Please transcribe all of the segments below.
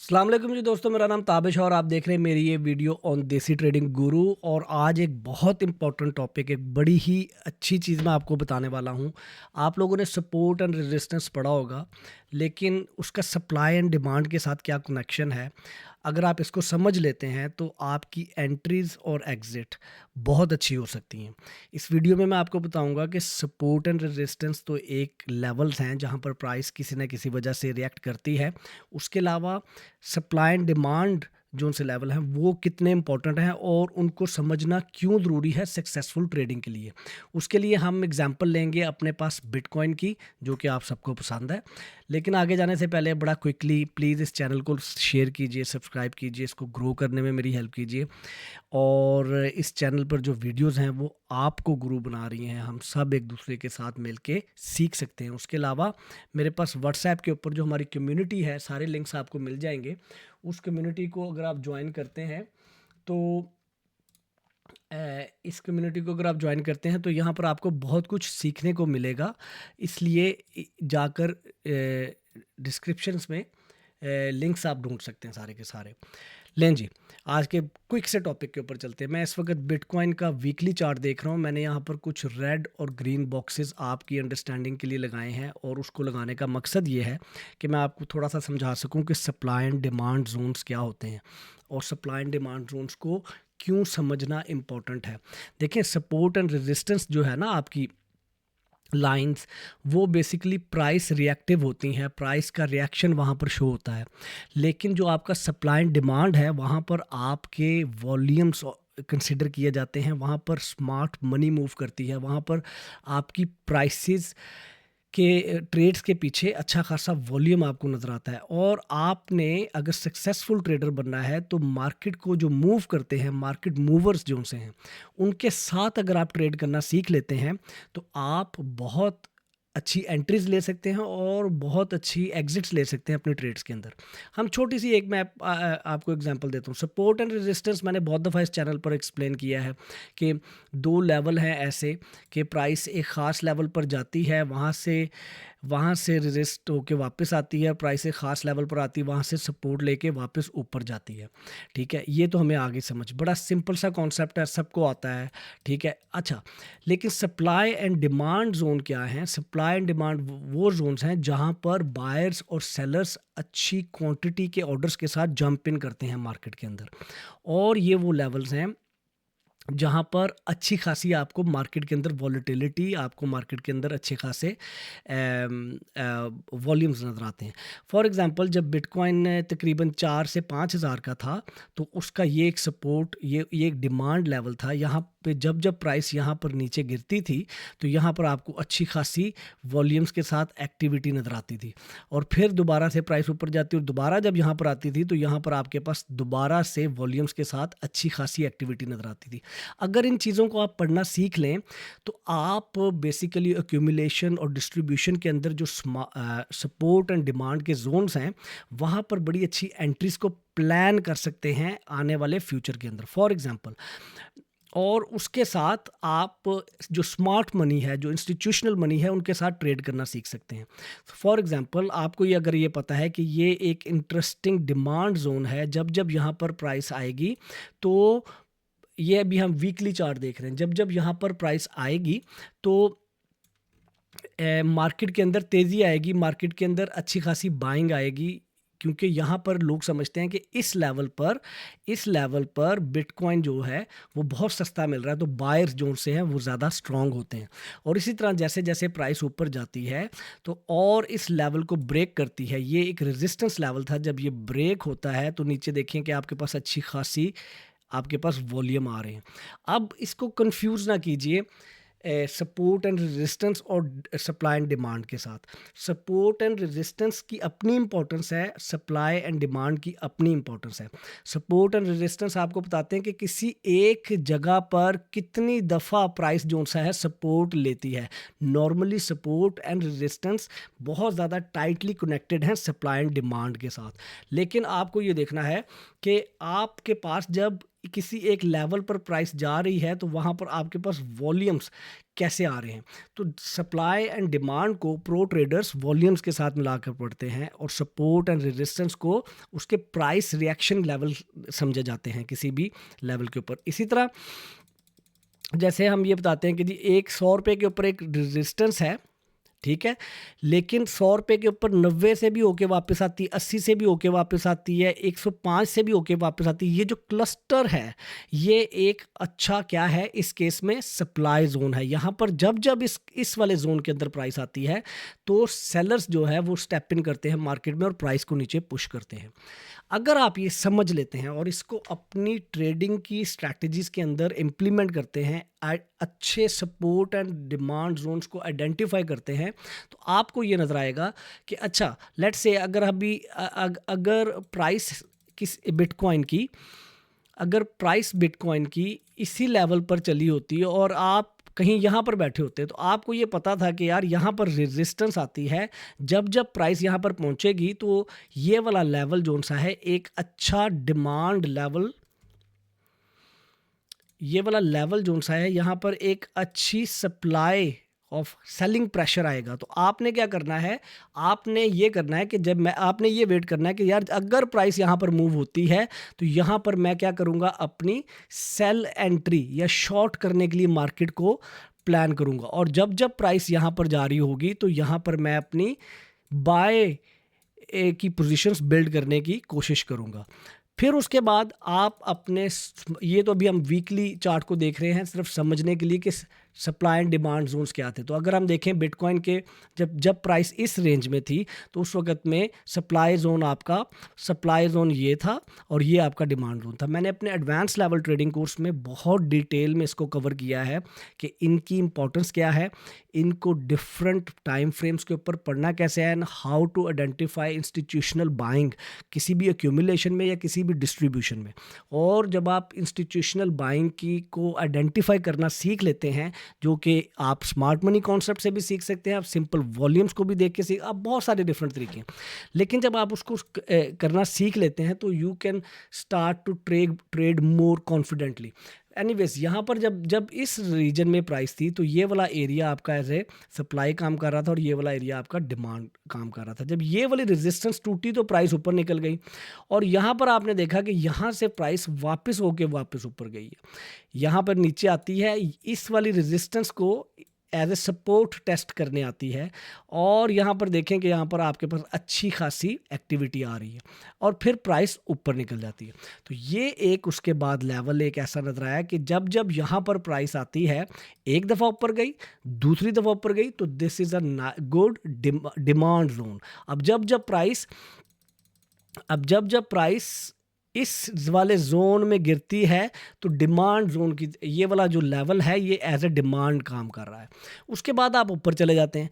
अस्सलाम वालेकुम जी दोस्तों, मेरा नाम ताबिश है और आप देख रहे हैं मेरी ये वीडियो ऑन देसी ट्रेडिंग गुरु। और आज एक बहुत इंपॉर्टेंट टॉपिक, एक बड़ी ही अच्छी चीज़ मैं आपको बताने वाला हूँ। आप लोगों ने सपोर्ट एंड रेजिस्टेंस पढ़ा होगा, लेकिन उसका सप्लाई एंड डिमांड के साथ क्या कनेक्शन है, अगर आप इसको समझ लेते हैं तो आपकी एंट्रीज और एग्जिट बहुत अच्छी हो सकती हैं। इस वीडियो में मैं आपको बताऊंगा कि सपोर्ट एंड रेजिस्टेंस तो एक लेवल्स हैं जहां पर प्राइस किसी न किसी वजह से रिएक्ट करती है। उसके अलावा सप्लाई एंड डिमांड जो से लेवल हैं वो कितने इंपॉर्टेंट हैं और उनको समझना क्यों ज़रूरी है सक्सेसफुल ट्रेडिंग के लिए। उसके लिए हम एग्जांपल लेंगे अपने पास बिटकॉइन की, जो कि आप सबको पसंद है। लेकिन आगे जाने से पहले बड़ा क्विकली प्लीज़ इस चैनल को शेयर कीजिए, सब्सक्राइब कीजिए, इसको ग्रो करने में मेरी हेल्प कीजिए। और इस चैनल पर जो वीडियोस हैं वो आपको गुरु बना रही हैं, हम सब एक दूसरे के साथ मिलके सीख सकते हैं। उसके अलावा मेरे पास व्हाट्सएप के ऊपर जो हमारी कम्युनिटी है, सारे लिंक्स आपको मिल जाएंगे। उस कम्युनिटी को अगर आप ज्वाइन करते हैं तो इस कम्युनिटी को अगर आप ज्वाइन करते हैं तो यहाँ पर आपको बहुत कुछ सीखने को मिलेगा। इसलिए जाकर डिस्क्रिप्शंस में लिंक्स आप ढूंढ सकते हैं सारे के सारे। लें जी, आज के क्विक से टॉपिक के ऊपर चलते हैं। मैं इस वक्त बिटकॉइन का वीकली चार्ट देख रहा हूँ। मैंने यहाँ पर कुछ रेड और ग्रीन बॉक्सेस आपकी अंडरस्टैंडिंग के लिए लगाए हैं, और उसको लगाने का मकसद ये है कि मैं आपको थोड़ा सा समझा सकूँ कि सप्लाई एंड डिमांड जोन्स क्या होते हैं और सप्लाई एंड डिमांड जोन्स को क्यों समझना इम्पोर्टेंट है। देखिए, सपोर्ट एंड रेजिस्टेंस जो है ना आपकी लाइंस, वो बेसिकली प्राइस रिएक्टिव होती हैं, प्राइस का रिएक्शन वहाँ पर शो होता है। लेकिन जो आपका सप्लाई एंड डिमांड है वहाँ पर आपके वॉल्यूम्स कंसिडर किए जाते हैं, वहाँ पर स्मार्ट मनी मूव करती है, वहाँ पर आपकी प्राइसेस के ट्रेड्स के पीछे अच्छा खासा वॉल्यूम आपको नज़र आता है। और आपने अगर सक्सेसफुल ट्रेडर बनना है तो मार्केट को जो मूव करते हैं, मार्केट मूवर्स जो से हैं, उनके साथ अगर आप ट्रेड करना सीख लेते हैं तो आप बहुत अच्छी एंट्रीज ले सकते हैं और बहुत अच्छी एग्जिट्स ले सकते हैं अपने ट्रेड्स के अंदर। हम छोटी सी एक मैं आपको एग्जांपल देता हूँ। सपोर्ट एंड रेजिस्टेंस मैंने बहुत दफ़ा इस चैनल पर एक्सप्लेन किया है कि दो लेवल हैं ऐसे कि प्राइस एक ख़ास लेवल पर जाती है, वहाँ से रेजिस्ट होके वापस आती है, प्राइस एक ख़ास लेवल पर आती है, वहाँ से सपोर्ट लेके वापस ऊपर जाती है। ठीक है, ये तो हमें आगे समझ, बड़ा सिंपल सा कॉन्सेप्ट है, सबको आता है। ठीक है, अच्छा, लेकिन सप्लाई एंड डिमांड जोन क्या है? सप्लाई एंड डिमांड वो जोन्स हैं जहाँ पर बायर्स और सेलर्स अच्छी क्वांटिटी के ऑर्डर्स के साथ जंप इन करते हैं मार्केट के अंदर। और ये वो लेवल्स हैं जहाँ पर अच्छी खासी आपको मार्केट के अंदर वॉलेटिलिटी, आपको मार्केट के अंदर अच्छे खासे वॉल्यूम्स नज़र आते हैं। फॉर एग्जांपल, जब बिटकॉइन तकरीबन 4 से 5 हज़ार का था तो उसका ये एक सपोर्ट, ये एक डिमांड लेवल था। यहाँ पे जब जब प्राइस यहाँ पर नीचे गिरती थी तो यहाँ पर आपको अच्छी खासी वॉल्यूम्स के साथ एक्टिविटी नज़र आती थी, और फिर दोबारा से प्राइस ऊपर जाती और दोबारा जब यहाँ पर आती थी तो यहाँ पर आपके पास दोबारा से वॉल्यूम्स के साथ अच्छी खासी एक्टिविटी नज़र आती थी। अगर इन चीज़ों को आप पढ़ना सीख लें तो आप बेसिकली एक्यूमुलेशन और डिस्ट्रीब्यूशन के अंदर जो सपोर्ट एंड डिमांड के जोन्स हैं वहाँ पर बड़ी अच्छी एंट्रीज को प्लान कर सकते हैं आने वाले फ्यूचर के अंदर, फॉर एग्जांपल। और उसके साथ आप जो स्मार्ट मनी है, जो इंस्टीट्यूशनल मनी है, उनके साथ ट्रेड करना सीख सकते हैं। फॉर एग्जांपल, आपको ये अगर ये पता है कि ये एक इंटरेस्टिंग डिमांड जोन है, जब जब यहाँ पर प्राइस आएगी तो ये अभी हम वीकली चार्ट देख रहे हैं, जब जब यहाँ पर प्राइस आएगी तो मार्केट के अंदर तेज़ी आएगी, मार्केट के अंदर अच्छी खासी बाइंग आएगी, क्योंकि यहाँ पर लोग समझते हैं कि इस लेवल पर बिटकॉइन जो है वो बहुत सस्ता मिल रहा है, तो बायर्स जो से हैं वो ज़्यादा स्ट्रांग होते हैं। और इसी तरह जैसे जैसे प्राइस ऊपर जाती है तो और इस लेवल को ब्रेक करती है, ये एक रेजिस्टेंस लेवल था, जब ये ब्रेक होता है तो नीचे देखें कि आपके पास अच्छी खासी आपके पास वॉल्यूम आ रहे हैं। अब इसको कंफ्यूज ना कीजिए सपोर्ट एंड रेजिस्टेंस और सप्लाई एंड डिमांड के साथ। सपोर्ट एंड रेजिस्टेंस की अपनी इंपॉर्टेंस है, सप्लाई एंड डिमांड की अपनी इंपॉर्टेंस है। सपोर्ट एंड रेजिस्टेंस आपको बताते हैं कि किसी एक जगह पर कितनी दफ़ा प्राइस जो सा है सपोर्ट लेती है। नॉर्मली सपोर्ट एंड रेजिस्टेंस बहुत ज़्यादा टाइटली कनेक्टेड हैं सप्लाई एंड डिमांड के साथ। लेकिन आपको ये देखना है कि आपके पास जब किसी एक लेवल पर प्राइस जा रही है तो वहाँ पर आपके पास वॉल्यूम्स कैसे आ रहे हैं। तो सप्लाई एंड डिमांड को प्रो ट्रेडर्स वॉल्यूम्स के साथ मिलाकर पढ़ते हैं और सपोर्ट एंड रेजिस्टेंस को उसके प्राइस रिएक्शन लेवल समझे जाते हैं किसी भी लेवल के ऊपर। इसी तरह जैसे हम ये बताते हैं कि जी एक 100 रुपये के ऊपर एक रेजिस्टेंस है, ठीक है, लेकिन 100 रुपये के ऊपर 90 से भी होके वापस आती है, 80 से भी होके वापस आती है, 105 से भी होके वापस आती है। ये जो क्लस्टर है ये एक अच्छा क्या है, इस केस में सप्लाई जोन है। यहाँ पर जब जब इस वाले जोन के अंदर प्राइस आती है तो सेलर्स जो है वो स्टेप इन करते हैं मार्केट में और प्राइस को नीचे पुश करते हैं। अगर आप ये समझ लेते हैं और इसको अपनी ट्रेडिंग की स्ट्रैटेजीज के अंदर इम्प्लीमेंट करते हैं, अच्छे सपोर्ट एंड डिमांड जोन्स को आइडेंटिफाई करते हैं, तो आपको ये नज़र आएगा कि अच्छा लेट्स से अगर अभी अगर प्राइस किस बिटकॉइन की अगर प्राइस बिटकॉइन की इसी लेवल पर चली होती है और आप कहीं यहाँ पर बैठे होते हैं तो आपको ये पता था कि यार यहाँ पर रेजिस्टेंस आती है, जब जब प्राइस यहाँ पर पहुँचेगी तो ये वाला लेवल जोन सा है एक अच्छा डिमांड लेवल, ये वाला लेवल जोन सा है यहाँ पर एक अच्छी सप्लाई ऑफ सेलिंग प्रेशर आएगा। तो आपने क्या करना है, आपने ये करना है कि आपने ये वेट करना है कि यार अगर प्राइस यहाँ पर मूव होती है तो यहाँ पर मैं क्या करूँगा, अपनी सेल एंट्री या शॉर्ट करने के लिए मार्केट को प्लान करूँगा। और जब जब प्राइस यहाँ पर जा रही होगी तो यहाँ पर मैं अपनी बाय की पोजीशंस बिल्ड करने की कोशिश करूँगा। फिर उसके बाद आप अपने, ये तो अभी हम वीकली चार्ट को देख रहे हैं सिर्फ समझने के लिए कि सप्लाई एंड डिमांड जोन्स क्या थे। तो अगर हम देखें बिटकॉइन के जब प्राइस इस रेंज में थी तो उस वक्त में सप्लाई जोन ये था और ये आपका डिमांड जोन था। मैंने अपने एडवांस लेवल ट्रेडिंग कोर्स में बहुत डिटेल में इसको कवर किया है कि इनकी इंपॉर्टेंस क्या है, इनको डिफरेंट टाइम फ्रेम्स के ऊपर पढ़ना कैसे है, and how to identify institutional buying किसी भी एक्यूमुलेशन में या किसी भी डिस्ट्रीब्यूशन में। और जब आप इंस्टीट्यूशनल बाइंग की को आइडेंटिफाई करना सीख लेते हैं, जो कि आप स्मार्ट मनी कॉन्सेप्ट से भी सीख सकते हैं, आप सिंपल वॉल्यूम्स को भी देख के आप बहुत सारे डिफरेंट तरीके हैं, लेकिन जब आप उसको करना सीख लेते हैं तो you can start to trade more confidently. Anyways यहाँ पर जब इस रीजन में प्राइस थी तो ये वाला एरिया आपका एज ए सप्लाई काम कर रहा था और ये वाला एरिया आपका डिमांड काम कर रहा था। जब ये वाली रेजिस्टेंस टूटी तो प्राइस ऊपर निकल गई और यहाँ पर आपने देखा कि यहाँ से प्राइस वापस ऊपर गई है, यहाँ पर नीचे आती है, इस वाली रेजिस्टेंस को एज ए सपोर्ट टेस्ट करने आती है और यहाँ पर देखें कि यहाँ पर आपके पास अच्छी खासी एक्टिविटी आ रही है और फिर प्राइस ऊपर निकल जाती है। तो ये एक उसके बाद लेवल एक ऐसा नजर आया कि जब जब यहाँ पर प्राइस आती है, एक दफ़ा ऊपर गई, दूसरी दफ़ा ऊपर गई, तो this is a good demand zone. अब जब प्राइस इस वाले जोन में गिरती है तो डिमांड जोन की ये वाला जो लेवल है ये एज ए डिमांड काम कर रहा है। उसके बाद आप ऊपर चले जाते हैं,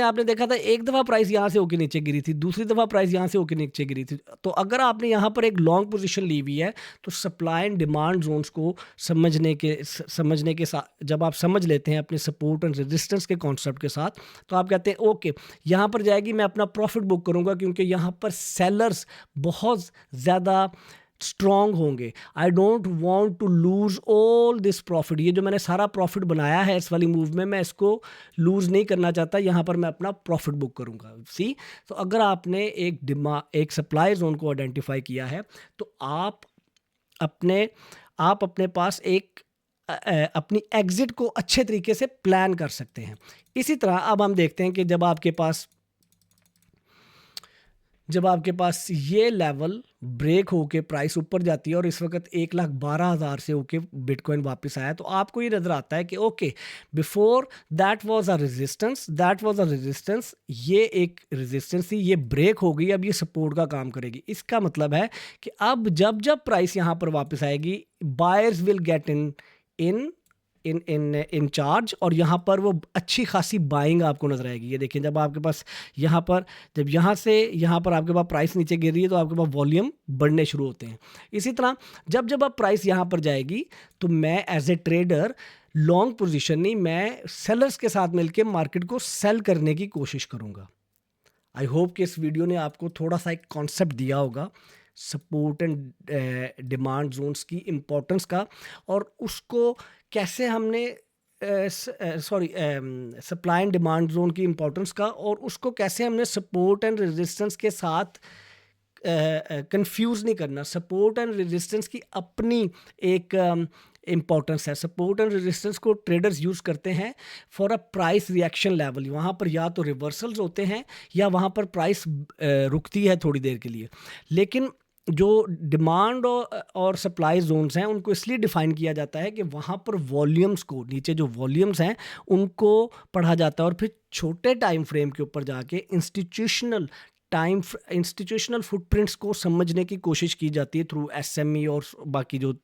आपने देखा था एक दफ़ा प्राइस यहाँ से होकर नीचे गिरी थी, दूसरी दफ़ा प्राइस यहाँ से होकर नीचे गिरी थी। तो अगर आपने यहाँ पर एक लॉन्ग पोजीशन ली हुई है तो सप्लाई एंड डिमांड जोन्स को समझने के साथ जब आप समझ लेते हैं अपने सपोर्ट एंड रेजिस्टेंस के कॉन्सेप्ट के साथ, तो आप कहते हैं ओके यहाँ पर जाएगी, मैं अपना प्रॉफिट बुक करूँगा क्योंकि यहाँ पर सेलर्स बहुत ज़्यादा स्ट्रॉन्ग होंगे। I don't want to lose all this profit, ये जो मैंने सारा प्रॉफिट बनाया है इस वाली मूव में, मैं इसको लूज नहीं करना चाहता, यहाँ पर मैं अपना प्रॉफिट बुक करूँगा। सी, तो अगर आपने एक सप्लाई जोन को आइडेंटिफाई किया है तो आप अपने पास अपनी एग्जिट को अच्छे तरीके से प्लान कर सकते हैं। इसी तरह अब हम देखते हैं कि जब आपके पास ये लेवल ब्रेक होके प्राइस ऊपर जाती है और इस वक्त 1,12,000 से होके बिटकॉइन वापस आया, तो आपको ये नज़र आता है कि okay before that was a resistance, ये एक रेजिस्टेंस थी, ये ब्रेक हो गई, अब ये सपोर्ट का काम करेगी। इसका मतलब है कि अब जब प्राइस यहाँ पर वापस आएगी, buyers will get in charge और यहाँ पर वो अच्छी खासी बाइंग आपको नजर आएगी। ये देखिए जब आपके पास जब यहाँ से यहाँ पर आपके पास प्राइस नीचे गिर रही है तो आपके पास वॉल्यूम बढ़ने शुरू होते हैं। इसी तरह जब अब प्राइस यहाँ पर जाएगी तो मैं as a trader long position नहीं, मैं सेलर्स के साथ मिलकर मार्केट को सेल करने की कोशिश करूँगा। आई होप कि इस वीडियो ने आपको थोड़ा सा एक कॉन्सेप्ट दिया होगा सपोर्ट एंड डिमांड जोन्स की इम्पोर्टेंस का, और उसको कैसे हमने सप्लाई एंड डिमांड जोन की इम्पोर्टेंस का, और उसको कैसे हमने सपोर्ट एंड रेजिस्टेंस के साथ कंफ्यूज नहीं करना। सपोर्ट एंड रेजिस्टेंस की अपनी एक इम्पोर्टेंस है। सपोर्ट एंड रेजिस्टेंस को ट्रेडर्स यूज़ करते हैं for a price reaction level. वहाँ पर या तो रिवर्सल्स होते हैं या वहाँ पर प्राइस रुकती है थोड़ी देर के लिए। लेकिन जो डिमांड और सप्लाई जोन्स हैं उनको इसलिए डिफाइन किया जाता है कि वहाँ पर वॉल्यूम्स को, नीचे जो वॉल्यूम्स हैं उनको पढ़ा जाता है, और फिर छोटे टाइम फ्रेम के ऊपर जाके इंस्टीट्यूशनल फुटप्रिंट्स को समझने की कोशिश की जाती है थ्रू एसएमई और बाकी जो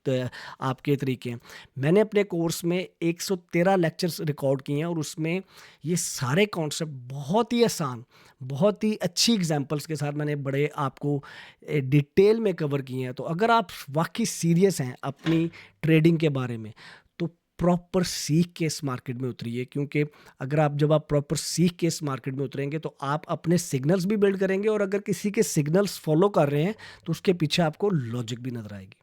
आपके तरीके हैं। मैंने अपने कोर्स में 113 लेक्चर्स रिकॉर्ड किए हैं, और उसमें ये सारे कॉन्सेप्ट बहुत ही आसान, बहुत ही अच्छी एग्जांपल्स के साथ मैंने बड़े आपको डिटेल में कवर किए हैं। तो अगर आप वाकई सीरियस हैं अपनी ट्रेडिंग के बारे में, तो प्रॉपर सीख के इस मार्केट में उतरिए, क्योंकि जब आप प्रॉपर सीख के इस मार्केट में उतरेंगे तो आप अपने सिग्नल्स भी बिल्ड करेंगे, और अगर किसी के सिग्नल्स फॉलो कर रहे हैं तो उसके पीछे आपको लॉजिक भी नजर आएगी।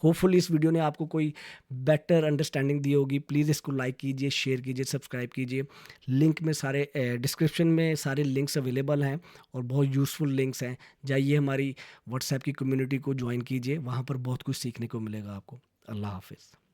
होपफुली इस वीडियो ने आपको कोई बेटर अंडरस्टैंडिंग दी होगी। प्लीज़ इसको लाइक कीजिए, शेयर कीजिए, सब्सक्राइब कीजिए। लिंक में सारे डिस्क्रिप्शन में सारे लिंक्स अवेलेबल हैं, और बहुत यूज़फुल लिंक्स हैं। जाइए हमारी व्हाट्सएप की कम्युनिटी को ज्वाइन कीजिए, वहाँ पर बहुत कुछ सीखने को मिलेगा आपको। अल्लाह हाफिज़।